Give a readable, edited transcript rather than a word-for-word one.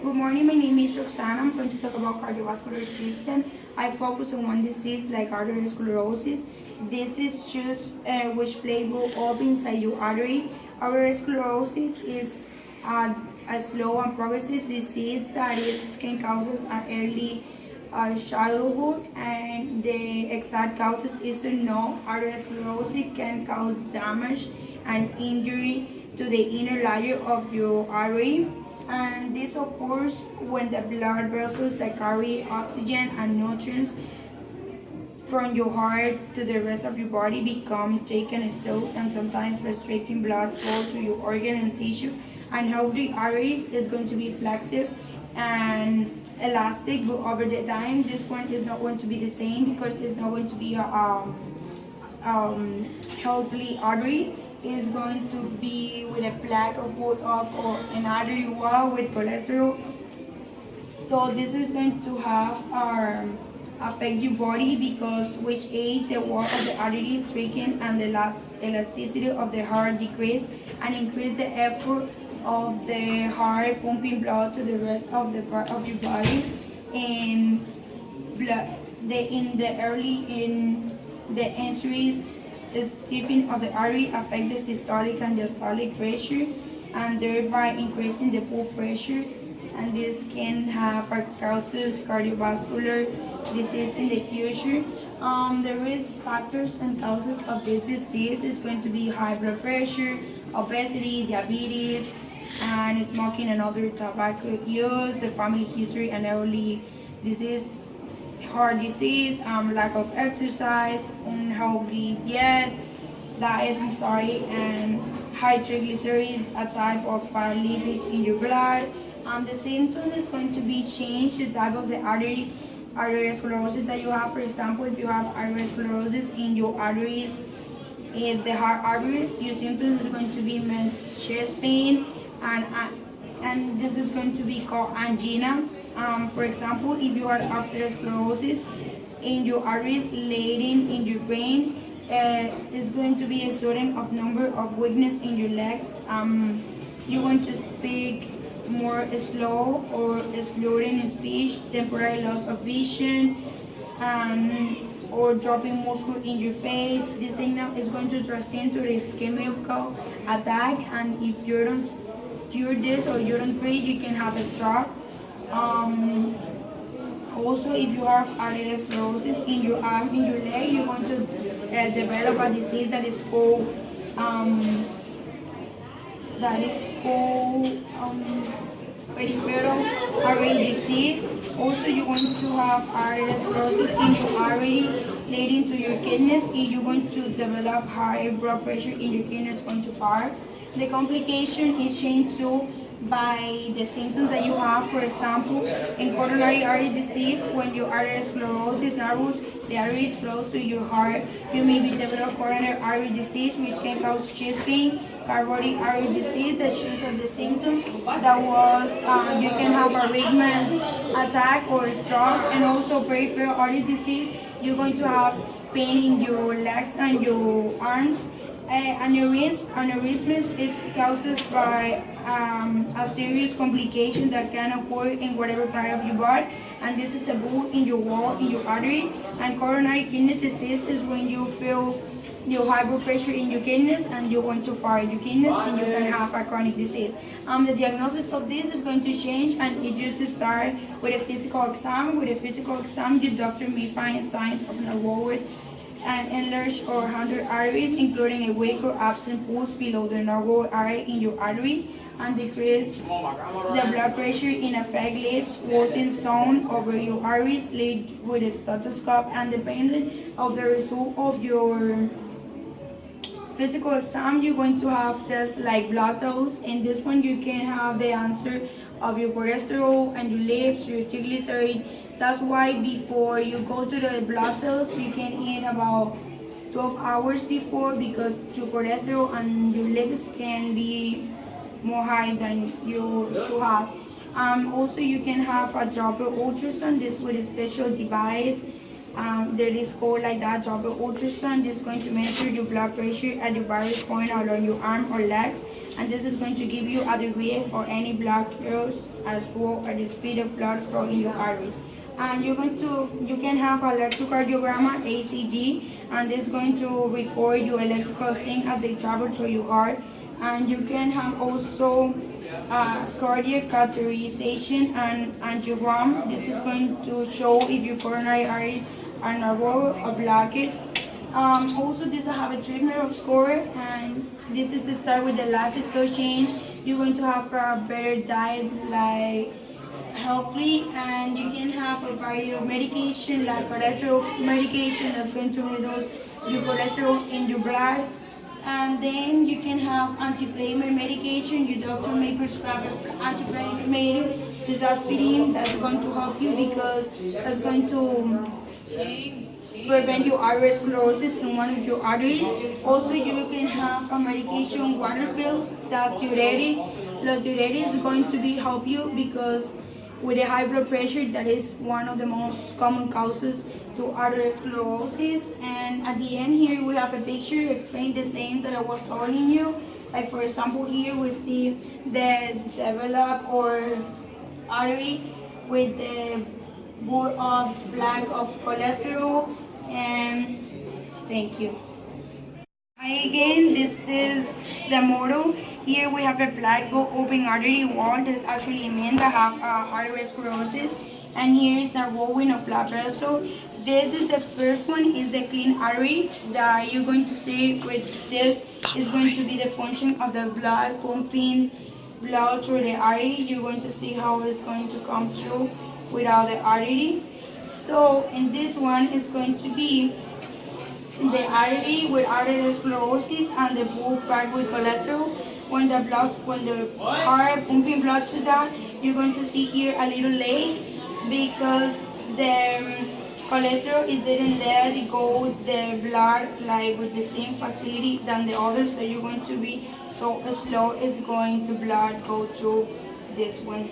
Good morning, my name is Roxana. I'm going to talk about cardiovascular system. I focus on one disease like arteriosclerosis. This is just which play will up inside your artery. Arteriosclerosis is a slow and progressive disease that can cause an early childhood, and the exact causes is unknown. Arteriosclerosis can cause damage and injury to the inner layer of your artery, and this occurs when the blood vessels that carry oxygen and nutrients from your heart to the rest of your body become taken still, and sometimes restricting blood flow to your organ and tissue. And healthy arteries is going to be flexible and elastic, but over the time this one is not going to be the same because it's not going to be a healthy artery. Is going to be with a plaque of wood up or an artery wall with cholesterol. So this is going to have affect your body because with age the wall of the artery is shrinking and the elasticity of the heart decrease and increase the effort of the heart pumping blood to the rest of the part of your body. And in the injuries, the stiffening of the artery affect the systolic and diastolic pressure and thereby increasing the pulse pressure, and this can have causes cardiovascular disease in the future. The risk factors and causes of this disease is going to be high blood pressure, obesity, diabetes, and smoking and other tobacco use, the family history and early disease, heart disease, lack of exercise, unhealthy diet, and high triglycerides, a type of lipids in your blood. The symptom is going to be changed the type of the arteriosclerosis that you have. For example, if you have arteriosclerosis in your arteries, in the heart arteries, your symptoms is going to be chest pain, and this is going to be called angina. For example, if you have arteriosclerosis in your arteries leading in your brain, it's going to be a certain of number of weakness in your legs. You're going to speak more slow or slurring in speech, temporary loss of vision, or dropping muscle in your face. This signal is going to transcend to the chemical attack, and if you don't cure this or you don't treat, you can have a stroke. Also, if you have arteriosclerosis in your arm, in your leg, you're going to develop a disease that is called peripheral artery disease. Also, you're going to have arteriosclerosis in your arteries leading to your kidneys. If you're going to develop high blood pressure in your kidneys, going to fire. The complication is changed too by the symptoms that you have. For example, in coronary artery disease, when your arteriosclerosis narrows the arteries close to your heart, you may be develop coronary artery disease, which can cause chest pain. Carotid artery disease, that shows of the symptoms that was you can have a arrhythmic attack or stroke. And also peripheral artery disease, you're going to have pain in your legs and your arms. Aneurysm is caused by a serious complication that can occur in whatever part of your body, and this is a wound in your wall, in your artery. And coronary kidney disease is when you feel your high blood pressure in your kidneys and you're going to fire your kidneys and you can have a chronic disease. The diagnosis of this is going to change, and it just start with a physical exam. With a physical exam, your doctor may find signs of lowered and enlarged or hunter arteries, including a weak or absent pulse below the normal area in your artery, and decrease the blood pressure in effect leads worsen stone over your arteries, lead with a stethoscope, and depending of the result of your physical exam, you're going to have tests like blood tests. In this one, you can have the answer of your cholesterol and your lipids, your triglyceride. That's why before you go to the blood test, you can eat about 12 hours before, because your cholesterol and your lipids can be more high than you should have. Also, you can have a Doppler ultrasound. This with a special device that is called like that, Doppler ultrasound. This is going to measure your blood pressure at the various point along your arm or legs. and this is going to give you a degree or any blood clots as well as the speed of blood flow in your arteries. And you can have electrocardiogram, ACG, and this is going to record your electrical thing as they travel through your heart. And you can have also cardiac catheterization and angiogram. This is going to show if your coronary arteries are narrow or blocked. Also, this I have a treatment of score, and this is to start with the lifestyle change. You're going to have a better diet, like healthy, and you can have a variety of medication like cholesterol medication that's going to reduce your cholesterol in your blood. And then you can have anti-inflammatory medication. Your doctor may prescribe anti-inflammatory such as aspirin. That's going to help you because that's going to prevent your arteriosclerosis in one of your arteries. Also, you can have a medication, water pills, that's diuretic. Los diuretics is going to help you because with the high blood pressure, that is one of the most common causes to arteriosclerosis. And at the end here, we have a picture explaining the same that I was telling you. Like for example, here we see the develop or artery with the more of black of cholesterol. And thank you. Hi again, this is the model. Here we have a black open artery wall. There's actually men that have arteriosclerosis. And here is the rolling of blood vessel. This is the first one, is the clean artery that you're going to see with this is going to be the function of the blood pumping blood through the artery. You're going to see how it's going to come through without the artery. So in this one is going to be the artery with arteriosclerosis and the bull packed with cholesterol. When the heart pumping blood to that, you're going to see here a little lake because the cholesterol didn't let it go the blood like with the same facility than the others. So you're going to be so slow it's going to blood go through this one.